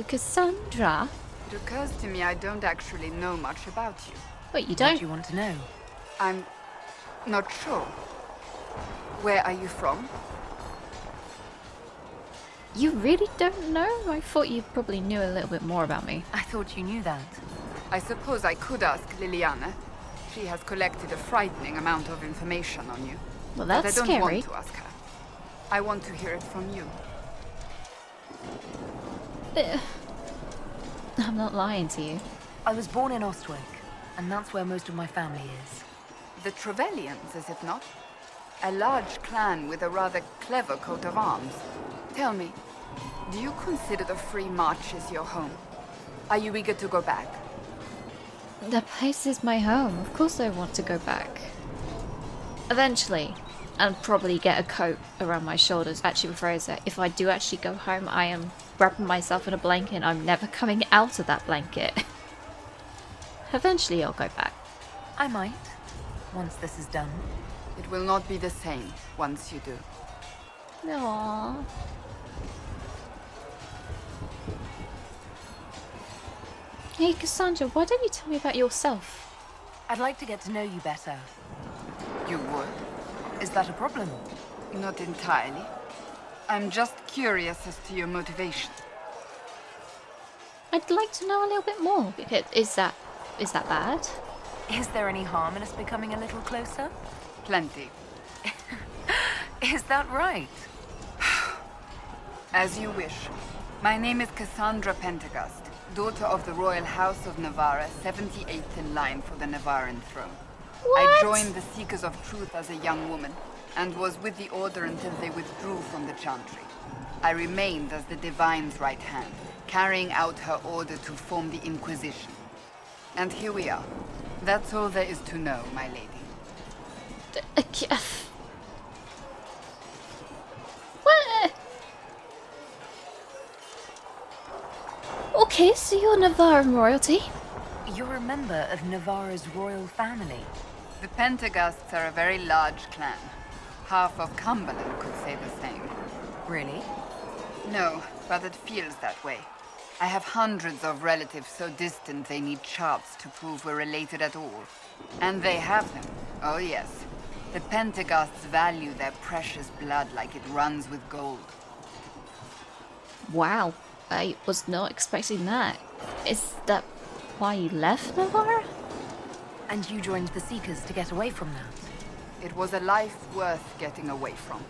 So, Cassandra... It occurs to me I don't actually know much about you. Wait, you What don't? do you want to know? I'm not sure. Where are you from? You really don't know? I thought you probably knew a little bit more about me. I thought you knew that. I suppose I could ask Liliana. She has collected a frightening amount of information on you. Well, that's but I don't scary. want to ask her. I want to hear it from you. I'm not lying to you. I was born in Ostwick, and that's where most of my family is. The Trevellians, is it not? A large clan with a rather clever coat of arms. Tell me, do you consider the Free Marches your home? Are you eager to go back? The place is my home. Of course I want to go back. Eventually. And probably get a coat around my shoulders. Actually, rephrase that. If I do actually go home, I am wrapping myself in a blanket and I'm never coming out of that blanket. Eventually I'll go back. I might, once this is done. It will not be the same once you do. Aww. Hey Cassandra, why don't you tell me about yourself? I'd like to get to know you better. You would? Is that a problem? Not entirely. I'm just curious as to your motivation. I'd like to know a little bit more. Because is that bad? Is there any harm in us becoming a little closer? Plenty. Is that right? As you wish. My name is Cassandra Pentegast, daughter of the Royal House of Navarra, 78th in line for the Navarran throne. What? I joined the Seekers of Truth as a young woman, and was with the Order until they withdrew from the Chantry. I remained as the Divine's right hand, carrying out her order to form the Inquisition. And here we are. That's all there is to know, my lady. What? Okay, so you're Navarran royalty. You're a member of Navarra's royal family. The Pentegasts are a very large clan. Half of Cumberland could say the same. Really? No, but it feels that way. I have hundreds of relatives so distant they need charts to prove we're related at all. And they have them. Oh yes. The Pentegasts value their precious blood like it runs with gold. Wow, I was not expecting that. Is that why you left Navarra? And you joined the Seekers to get away from that? It was a life worth getting away from.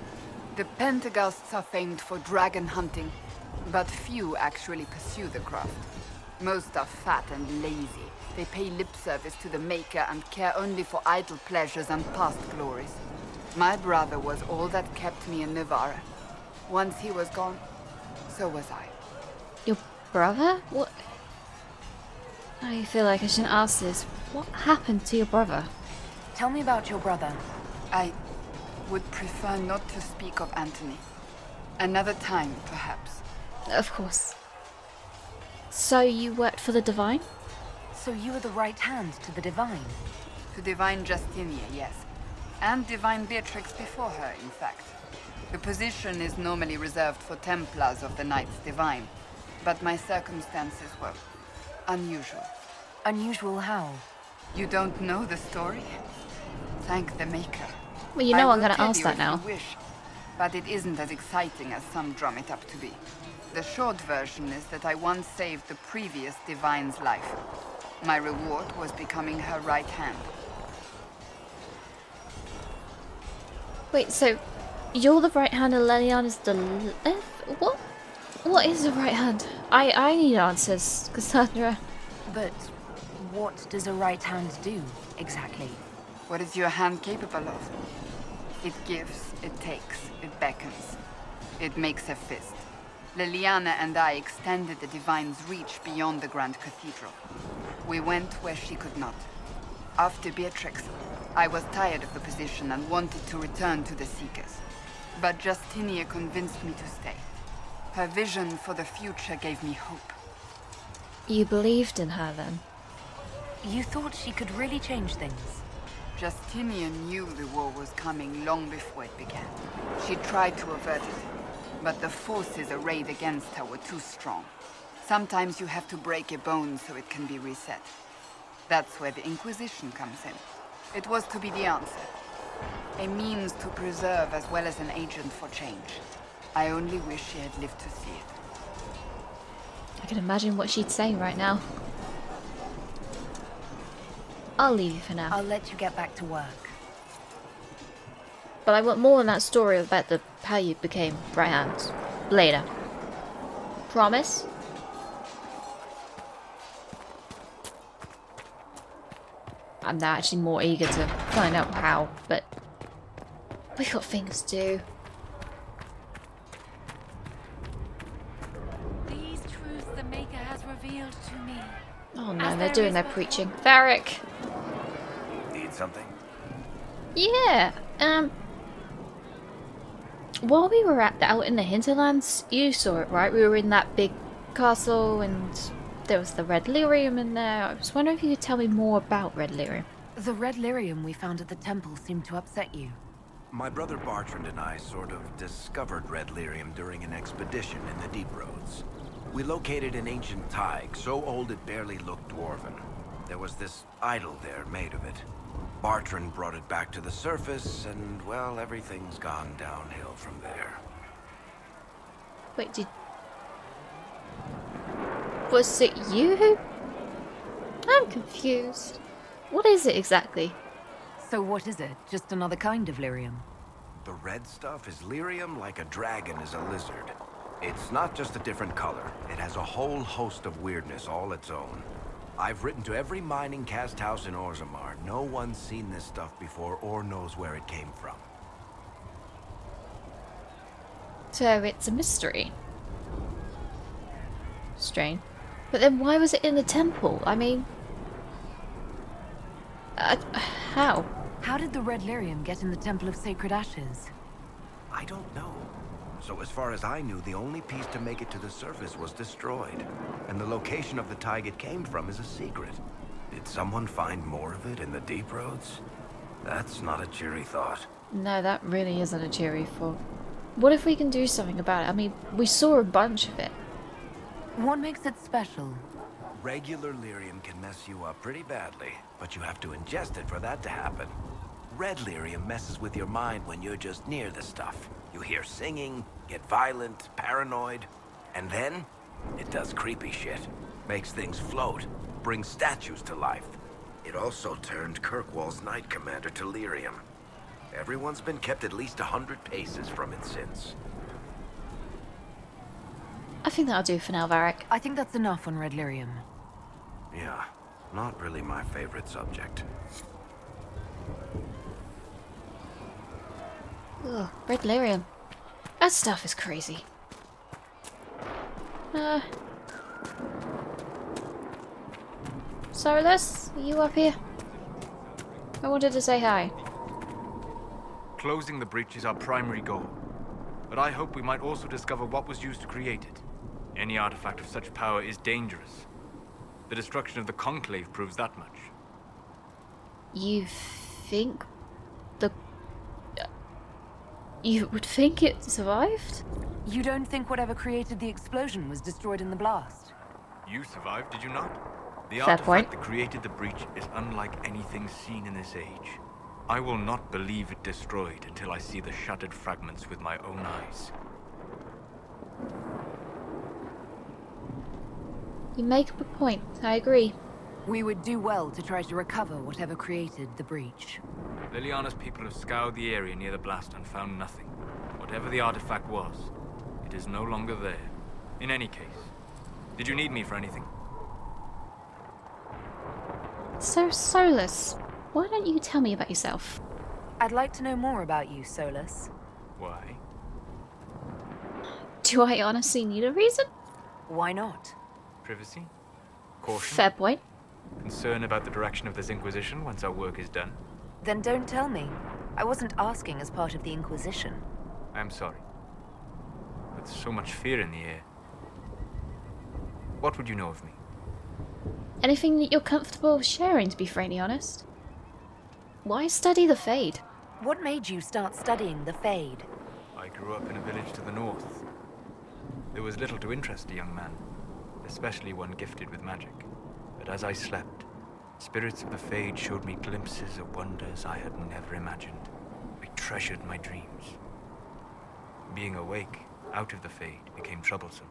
The Pentegasts are famed for dragon hunting, but few actually pursue the craft. Most are fat and lazy. They pay lip service to the Maker and care only for idle pleasures and past glories. My brother was all that kept me in Navarra. Once he was gone, so was I. Your brother? What? I feel like I shouldn't ask this. What happened to your brother? Tell me about your brother. I would prefer not to speak of Anthony. Another time, perhaps. Of course. So you worked for the Divine? So you were the right hand to the Divine? To Divine Justinia, yes. And Divine Beatrix before her, in fact. The position is normally reserved for Templars of the Knights Divine, but my circumstances were unusual. Unusual how? You don't know the story? Thank the Maker. Well, you know I I'm will going to tell ask you that if now. you wish, but it isn't as exciting as some drum it up to be. The short version is that I once saved the previous Divine's life. My reward was becoming her right hand. Wait, so you're the right hand and Lelian is the left? What? What is the right hand? I need answers, Cassandra. But what does a right hand do, exactly? What is your hand capable of? It gives, it takes, it beckons. It makes a fist. Liliana and I extended the Divine's reach beyond the Grand Cathedral. We went where she could not. After Beatrix, I was tired of the position and wanted to return to the Seekers. But Justinia convinced me to stay. Her vision for the future gave me hope. You believed in her then? You thought she could really change things? Justinian knew the war was coming long before it began. She tried to avert it, but the forces arrayed against her were too strong. Sometimes you have to break a bone so it can be reset. That's where the Inquisition comes in. It was to be the answer. A means to preserve as well as an agent for change. I only wish she had lived to see it. I can imagine what she'd say right now. I'll leave you for now. I'll let you get back to work. But I want more on that story about how you became right hands. Later. Promise? I'm now actually more eager to find out how, but we've got things to do. These truths the Maker has revealed to me. Oh no, As they're there doing is their before- preaching. Varric! Need something? Yeah, while we were out in the hinterlands, you saw it, right? We were in that big castle and there was the red lyrium in there. I was wondering if you could tell me more about red lyrium. The red lyrium we found at the temple seemed to upset you. My brother Bartrand and I sort of discovered red lyrium during an expedition in the deep roads. We located an ancient thaig, so old it barely looked dwarven. There was this idol there made of it. Bartrand brought it back to the surface, and, well, everything's gone downhill from there. Wait, was it you who... I'm confused. What is it exactly? So what is it? Just another kind of lyrium? The red stuff is lyrium like a dragon is a lizard. It's not just a different color. It has a whole host of weirdness all its own. I've written to every mining cast house in Orzammar. No one's seen this stuff before or knows where it came from. So it's a mystery. Strange. But then why was it in the temple? I mean... how? How did the red lyrium get in the Temple of Sacred Ashes? I don't know. So as far as I knew, the only piece to make it to the surface was destroyed. And the location of the thaig it came from is a secret. Did someone find more of it in the deep roads? That's not a cheery thought. No, that really isn't a cheery thought. What if we can do something about it? I mean, we saw a bunch of it. What makes it special? Regular lyrium can mess you up pretty badly, but you have to ingest it for that to happen. Red lyrium messes with your mind when you're just near the stuff. You hear singing, get violent, paranoid, and then it does creepy shit. Makes things float, brings statues to life. It also turned Kirkwall's Knight Commander to lyrium. Everyone's been kept at least 100 paces from it since. I think that'll do for now, Varric. I think that's enough on red lyrium. Yeah, not really my favorite subject. Ugh, red lyrium. That stuff is crazy. Solus, are you up here? I wanted to say hi. Closing the breach is our primary goal, but I hope we might also discover what was used to create it. Any artifact of such power is dangerous. The destruction of the Conclave proves that much. You think you would think it survived? You don't think whatever created the explosion was destroyed in the blast? You survived, did you not? The Fair artifact point. that created the breach is unlike anything seen in this age. I will not believe it destroyed until I see the shattered fragments with my own eyes. You make a point. I agree. We would do well to try to recover whatever created the breach. Liliana's people have scoured the area near the blast and found nothing. Whatever the artifact was, it is no longer there. In any case, did you need me for anything? So, Solus, why don't you tell me about yourself? I'd like to know more about you, Solus. Why? Do I honestly need a reason? Why not? Privacy? Caution? Fair point. Concern about the direction of this Inquisition once our work is done? Then don't tell me. I wasn't asking as part of the Inquisition. I am sorry. With so much fear in the air. What would you know of me? Anything that you're comfortable sharing, to be frankly honest. Why study the Fade? What made you start studying the Fade? I grew up in a village to the north. There was little to interest a young man. especially one gifted with magic. But as I slept, spirits of the Fade showed me glimpses of wonders I had never imagined. I treasured my dreams. Being awake, out of the Fade, became troublesome.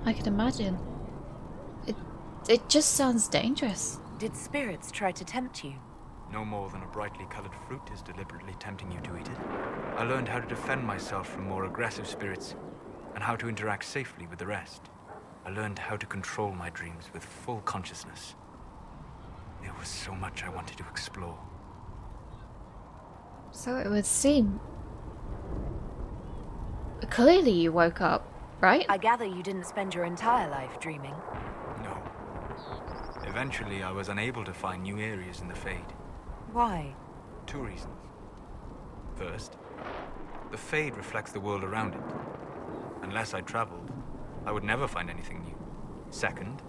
I can imagine. It just sounds dangerous. Did spirits try to tempt you? No more than a brightly colored fruit is deliberately tempting you to eat it. I learned how to defend myself from more aggressive spirits, and how to interact safely with the rest. I learned how to control my dreams with full consciousness. There was so much I wanted to explore. So it would seem. Clearly you woke up, right? I gather you didn't spend your entire life dreaming. No. Eventually, I was unable to find new areas in the Fade. Why? 2 reasons. First, the Fade reflects the world around it. Unless I traveled, I would never find anything new. Second,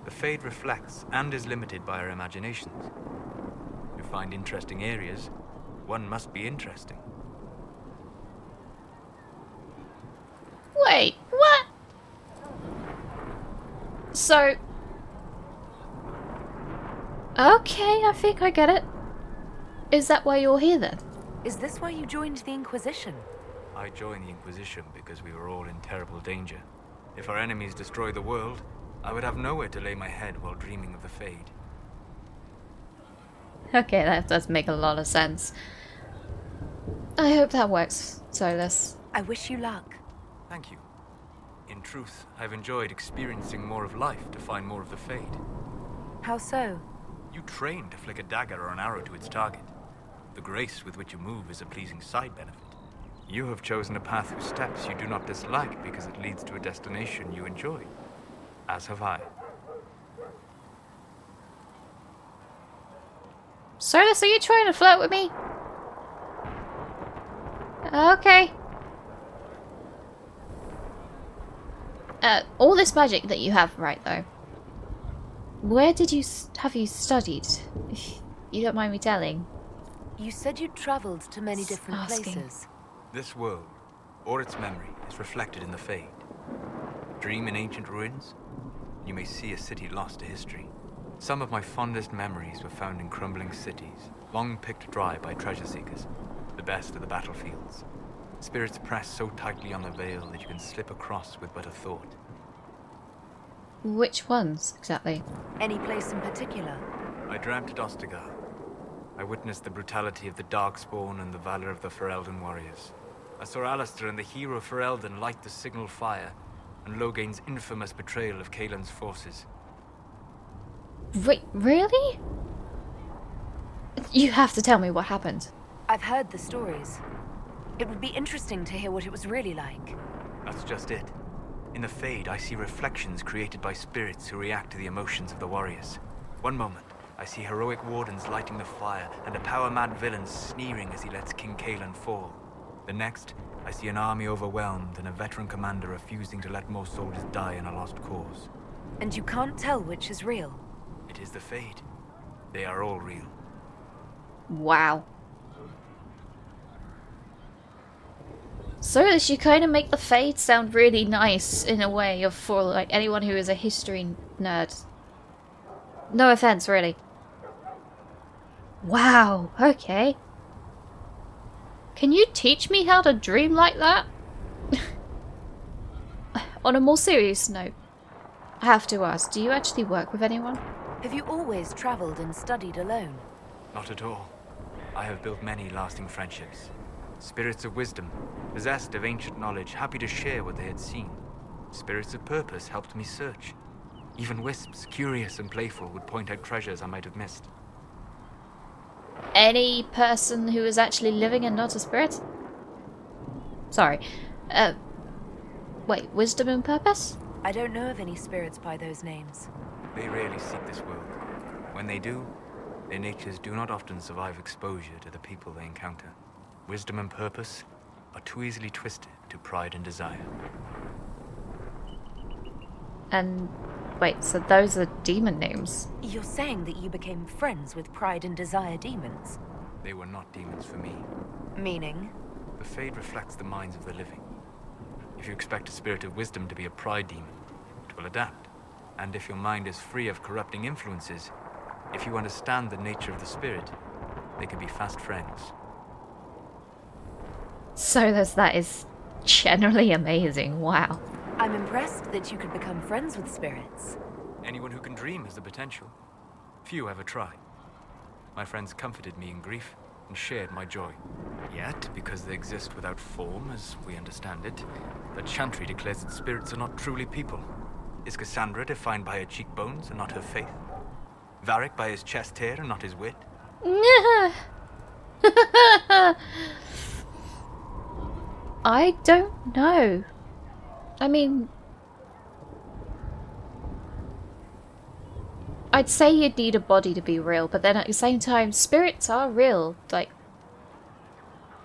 the Fade reflects and is limited by our imaginations. To find interesting areas, one must be interesting. Wait, what? So. Okay, I think I get it. Is that why you're here then? Is this why you joined the Inquisition? I joined the Inquisition because we were all in terrible danger. If our enemies destroyed the world, I would have nowhere to lay my head while dreaming of the Fade. Okay, that does make a lot of sense. I hope that works, Solus. I wish you luck. Thank you. In truth, I've enjoyed experiencing more of life to find more of the Fade. How so? You train to flick a dagger or an arrow to its target. The grace with which you move is a pleasing side benefit. You have chosen a path whose steps you do not dislike because it leads to a destination you enjoy. As have I. Solus, are you trying to flirt with me? Okay. All this magic that you have, right, though. Where did you have you studied? If you don't mind me telling. You said you traveled to many different Asking. places. This world, or its memory, is reflected in the Fade. Dream in ancient ruins, you may see a city lost to history. Some of my fondest memories were found in crumbling cities, long picked dry by treasure seekers, the best of the battlefields. Spirits press so tightly on the veil that you can slip across with but a thought. Which ones, exactly? Any place in particular? I dreamt at Ostagar. I witnessed the brutality of the Darkspawn and the valor of the Ferelden warriors. I saw Alistair and the hero Ferelden light the signal fire, and Logain's infamous betrayal of Kaelin's forces. Wait, really? You have to tell me what happened. I've heard the stories. It would be interesting to hear what it was really like. That's just it. In the Fade, I see reflections created by spirits who react to the emotions of the warriors. One moment, I see heroic wardens lighting the fire, and a power-mad villain sneering as he lets King Kaelin fall. The next, I see an army overwhelmed and a veteran commander refusing to let more soldiers die in a lost cause. And you can't tell which is real. It is the Fade. They are all real. Wow. Solus, you kind of make the Fade sound really nice in a way of for like anyone who is a history nerd. No offense, really. Wow, okay. Can you teach me how to dream like that? On a more serious note, I have to ask, do you actually work with anyone? Have you always traveled and studied alone? Not at all. I have built many lasting friendships. Spirits of wisdom, possessed of ancient knowledge, happy to share what they had seen. Spirits of purpose helped me search. Even wisps, curious and playful, would point out treasures I might have missed. Any person who is actually living and not a spirit? Sorry. Wait, wisdom and purpose? I don't know of any spirits by those names. They rarely seek this world. When they do, their natures do not often survive exposure to the people they encounter. Wisdom and purpose are too easily twisted to pride and desire. And wait, so those are demon names? You're saying that you became friends with Pride and Desire demons? They were not demons for me. Meaning? The Fade reflects the minds of the living. If you expect a spirit of wisdom to be a pride demon, it will adapt. And if your mind is free of corrupting influences, if you understand the nature of the spirit, they can be fast friends. That is generally amazing. Wow. I'm impressed that you could become friends with spirits. Anyone who can dream has the potential. Few ever try. My friends comforted me in grief and shared my joy. Yet, because they exist without form, as we understand it, the Chantry declares that spirits are not truly people. Is Cassandra defined by her cheekbones and not her faith? Varric by his chest hair and not his wit? I don't know. I mean, I'd say you'd need a body to be real, but then at the same time, spirits are real. Like,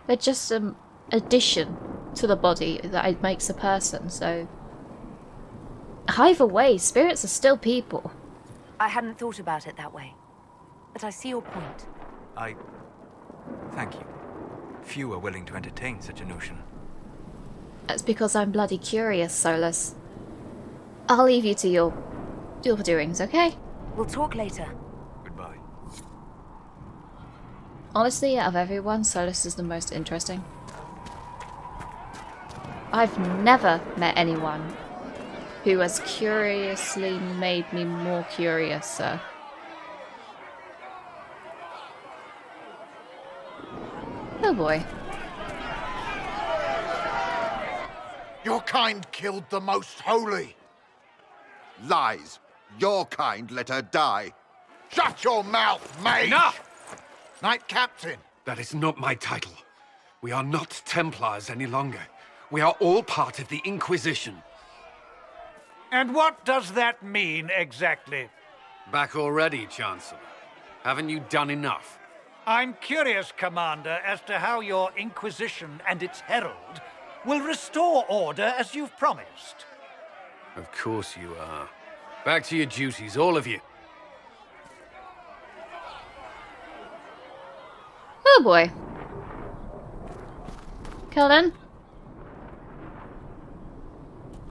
they're just an addition to the body that makes a person, so... Either way, spirits are still people. I hadn't thought about it that way. But I see your point. Thank you. Few are willing to entertain such a notion. That's because I'm bloody curious, Solus. I'll leave you to your doings, okay? We'll talk later. Goodbye. Honestly, out of everyone, Solus is the most interesting. I've never met anyone who has curiously made me more curious, sir. Oh boy. Your kind killed the most holy. Lies. Your kind let her die. Shut your mouth, mate! Enough! Knight Captain. That is not my title. We are not Templars any longer. We are all part of the Inquisition. And what does that mean, exactly? Back already, Chancellor. Haven't you done enough? I'm curious, Commander, as to how your Inquisition and its herald will restore order as you've promised. Of course you are. Back to your duties, all of you. Oh boy. Cullen?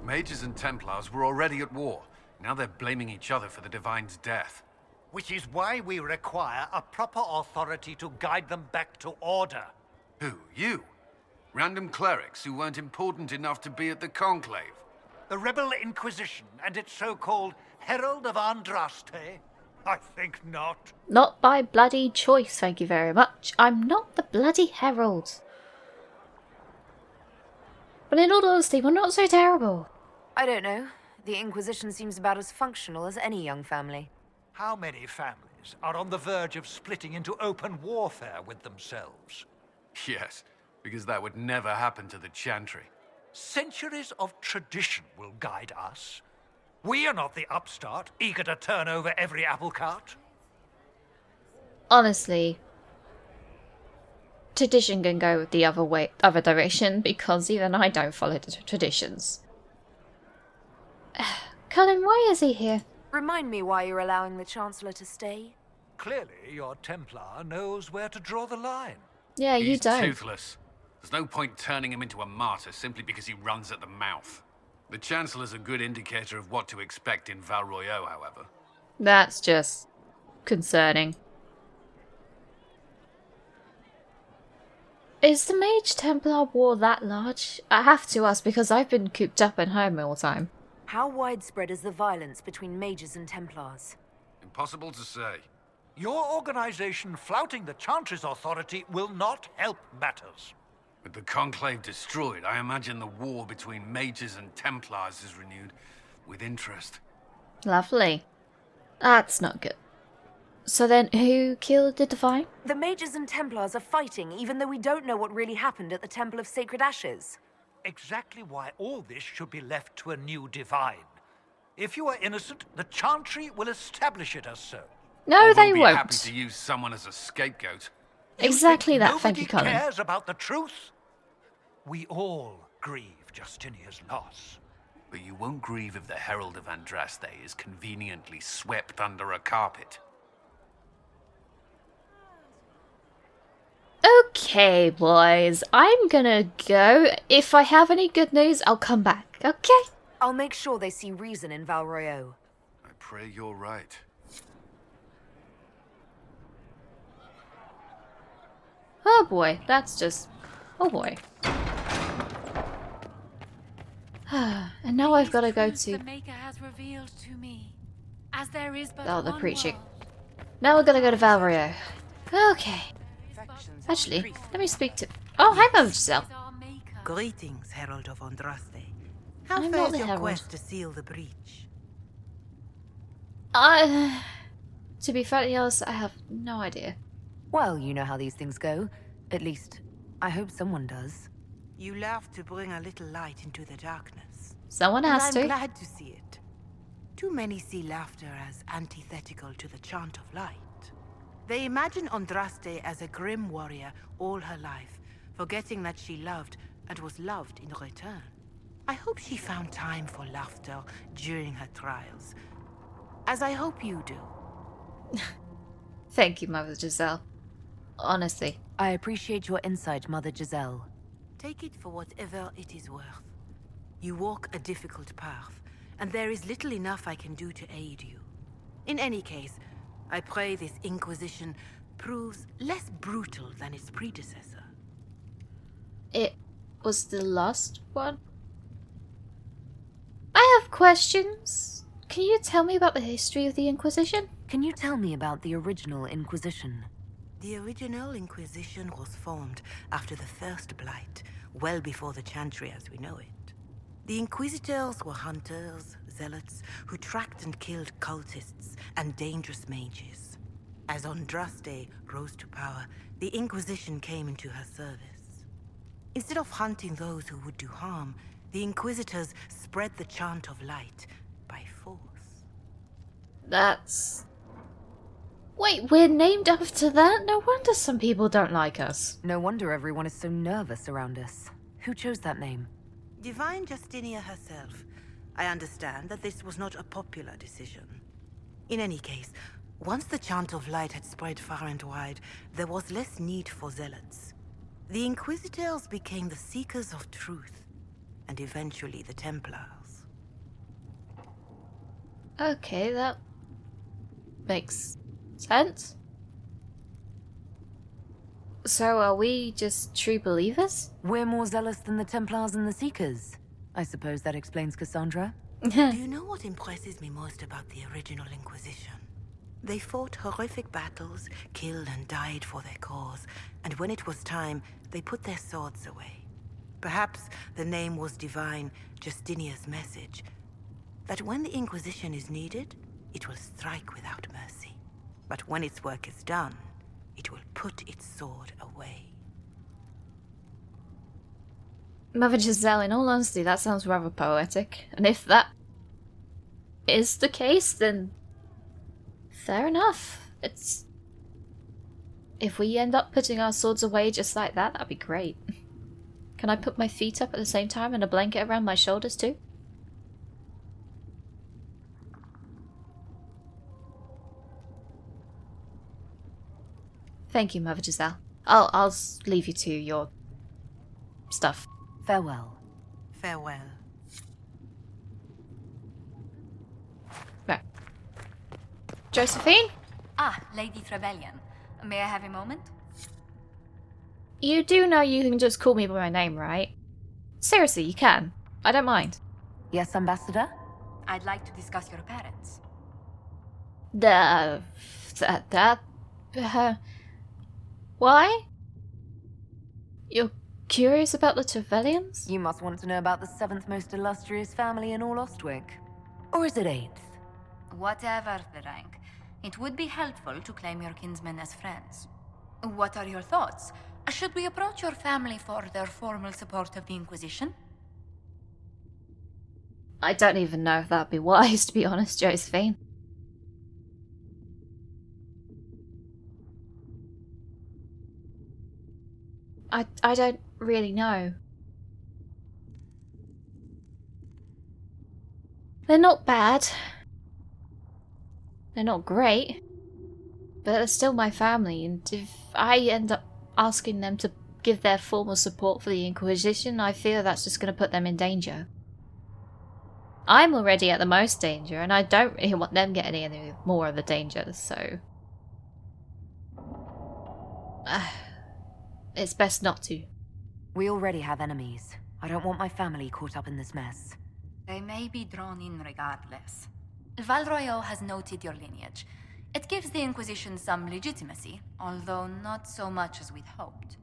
Mages and Templars were already at war. Now they're blaming each other for the Divine's death. Which is why we require a proper authority to guide them back to order. Who? You? Random clerics who weren't important enough to be at the Conclave? The Rebel Inquisition and its so-called Herald of Andraste? I think not. Not by bloody choice, thank you very much. I'm not the bloody herald. But in all honesty, we're not so terrible. I don't know. The Inquisition seems about as functional as any young family. How many families are on the verge of splitting into open warfare with themselves? Yes, because that would never happen to the Chantry. Centuries of tradition will guide us. We are not the upstart, eager to turn over every apple cart. Honestly, tradition can go the other direction, because even I don't follow the traditions. Cullen, why is he here? Remind me why you're allowing the Chancellor to stay? Clearly, your Templar knows where to draw the line. Yeah, you He's don't. toothless. There's no point turning him into a martyr simply because he runs at the mouth. The Chancellor's a good indicator of what to expect in Val Royeaux, however. That's just concerning. Is the Mage Templar War that large? I have to ask because I've been cooped up at home all the time. How widespread is the violence between mages and Templars? Impossible to say. Your organization flouting the Chantry's authority will not help matters. With the Conclave destroyed, I imagine the war between mages and Templars is renewed with interest. Lovely. That's not good. So then, who killed the Divine? The mages and Templars are fighting even though we don't know what really happened at the Temple of Sacred Ashes. Exactly why all this should be left to a new Divine. If you are innocent, the Chantry will establish it as so. No, Or they we'll be won't. happy to use someone as a scapegoat. Exactly You that, think thank you, nobody Colin. cares about the truth? We all grieve Justinia's loss. But you won't grieve if the Herald of Andraste is conveniently swept under a carpet. Okay. Okay, boys, I'm gonna go. If I have any good news, I'll come back, okay? I'll make sure they see reason in Val Royeaux. I pray you're right. Oh boy, that's just... oh boy. And now I've got to go to... The Maker has revealed to me, as there is but oh, the one preaching. world. Now we're gonna go to Val Royeaux. Okay. Actually, let me speak to... oh, hi, Mother Giselle. Our Maker. Greetings, Herald of Andraste. How I'm not fares the your Herald. quest to seal the breach? To be fairly honest, I have no idea. Well, you know how these things go. At least, I hope someone does. You laugh to bring a little light into the darkness. Someone And has I'm to. glad to see it. Too many see laughter as antithetical to the chant of light. They imagine Andraste as a grim warrior all her life, forgetting that she loved and was loved in return. I hope she found time for laughter during her trials, as I hope you do. Thank you, Mother Giselle. Honestly. I appreciate your insight, Mother Giselle. Take it for whatever it is worth. You walk a difficult path, and there is little enough I can do to aid you. In any case, I pray this Inquisition proves less brutal than its predecessor. It was the last one? I have questions. Can you tell me about the history of the Inquisition? Can you tell me about the original Inquisition? The original Inquisition was formed after the First Blight, well before the Chantry as we know it. The Inquisitors were hunters, zealots, who tracked and killed cultists and dangerous mages. As Andraste rose to power, the Inquisition came into her service. Instead of hunting those who would do harm, the Inquisitors spread the chant of light by force. That's... wait, we're named after that? No wonder some people don't like us. No wonder everyone is so nervous around us. Who chose that name? Divine Justinia herself. I understand that this was not a popular decision. In any case, once the chant of light had spread far and wide, there was less need for zealots. The Inquisitors became the seekers of truth, and eventually the Templars. Okay, that makes sense. So are we just true believers? We're more zealous than the Templars and the Seekers. I suppose that explains Cassandra. Do you know what impresses me most about the original Inquisition? They fought horrific battles, killed and died for their cause, and when it was time, they put their swords away. Perhaps the name was Divine Justinia's message, that when the Inquisition is needed, it will strike without mercy. But when its work is done, it will put its sword away. Mother Giselle, in all honesty, that sounds rather poetic. And if that is the case, then fair enough. It's... if we end up putting our swords away just like that, that'd be great. Can I put my feet up at the same time and a blanket around my shoulders too? Thank you, Mother Giselle. I'll leave you to your stuff. Farewell. Farewell. Right. Josephine? Ah, Lady Trevelyan. May I have a moment? You do know you can just call me by my name, right? Seriously, you can. I don't mind. Yes, Ambassador? I'd like to discuss your parents. Why? You're curious about the Trevelyan's? You must want to know about the 7th most illustrious family in all Ostwick. Or is it 8th? Whatever the rank, it would be helpful to claim your kinsmen as friends. What are your thoughts? Should we approach your family for their formal support of the Inquisition? I don't even know if that'd be wise, to be honest, Josephine. I don't really know. They're not bad. They're not great. But they're still my family, and if I end up asking them to give their formal support for the Inquisition, I fear that's just going to put them in danger. I'm already at the most danger, and I don't really want them getting any more of the danger, so... it's best not to. We already have enemies. I don't want my family caught up in this mess. They may be drawn in regardless. Val Royeaux has noted your lineage. It gives the Inquisition some legitimacy, although not so much as we'd hoped.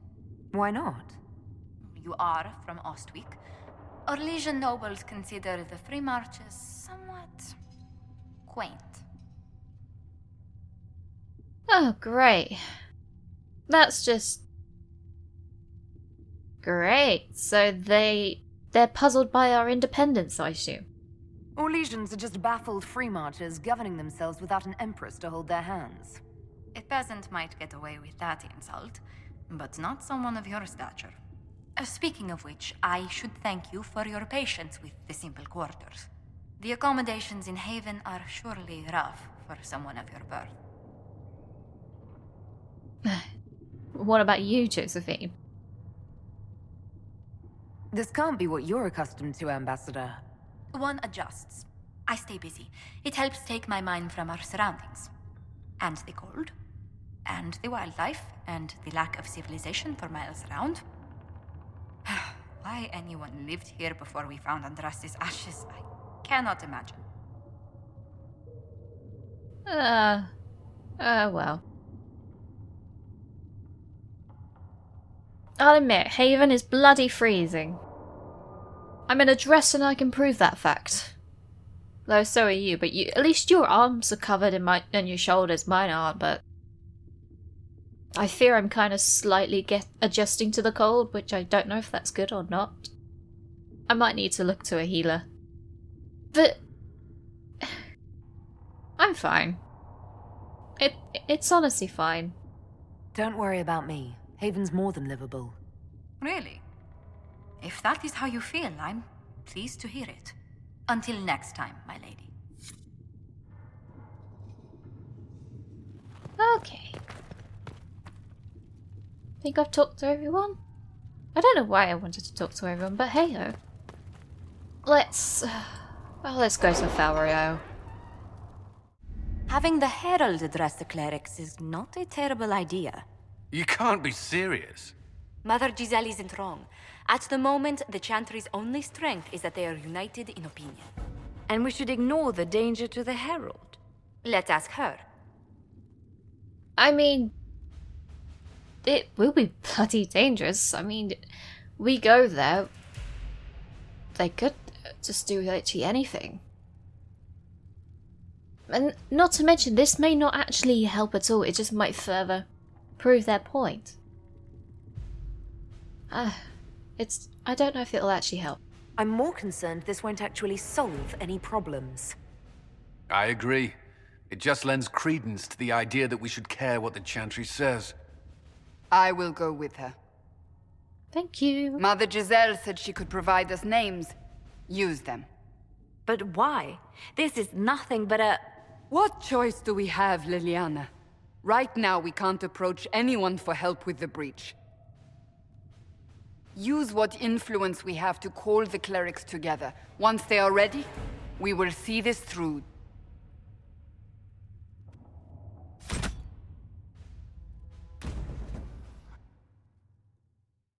Why not? You are from Ostwick. Orlesian nobles consider the free marches somewhat quaint. Oh, great. That's just... great. So they're puzzled by our independence, I assume. Orlesians are just baffled free marchers governing themselves without an empress to hold their hands. A peasant might get away with that insult, but not someone of your stature. Speaking of which, I should thank you for your patience with the simple quarters. The accommodations in Haven are surely rough for someone of your birth. What about you, Josephine? This can't be what you're accustomed to, Ambassador. One adjusts. I stay busy. It helps take my mind from our surroundings. And the cold. And the wildlife. And the lack of civilization for miles around. Why anyone lived here before we found Andraste's ashes, I cannot imagine. Well. I'll admit, Haven is bloody freezing. I'm in a dress and I can prove that fact. Though so are you, but at least your arms are covered in your shoulders, mine aren't, but... I fear I'm kind of slightly adjusting to the cold, which I don't know if that's good or not. I might need to look to a healer. But... I'm fine. It's honestly fine. Don't worry about me. Haven's more than livable. Really? If that is how you feel, I'm pleased to hear it. Until next time, my lady. Okay. Think I've talked to everyone? I don't know why I wanted to talk to everyone, but hey-ho. Let's go to Falrio. Having the Herald address the clerics is not a terrible idea. You can't be serious. Mother Giselle isn't wrong. At the moment, the Chantry's only strength is that they are united in opinion. And we should ignore the danger to the Herald. Let's ask her. I mean... it will be bloody dangerous. I mean, we go there... they could just do literally anything. And not to mention, this may not actually help at all. It just might further prove their point. I don't know if it'll actually help. I'm more concerned this won't actually solve any problems. I agree. It just lends credence to the idea that we should care what the Chantry says. I will go with her. Thank you. Mother Giselle said she could provide us names. Use them. But why? This is nothing but a... What choice do we have, Liliana? Right now, we can't approach anyone for help with the breach. Use what influence we have to call the clerics together. Once they are ready, we will see this through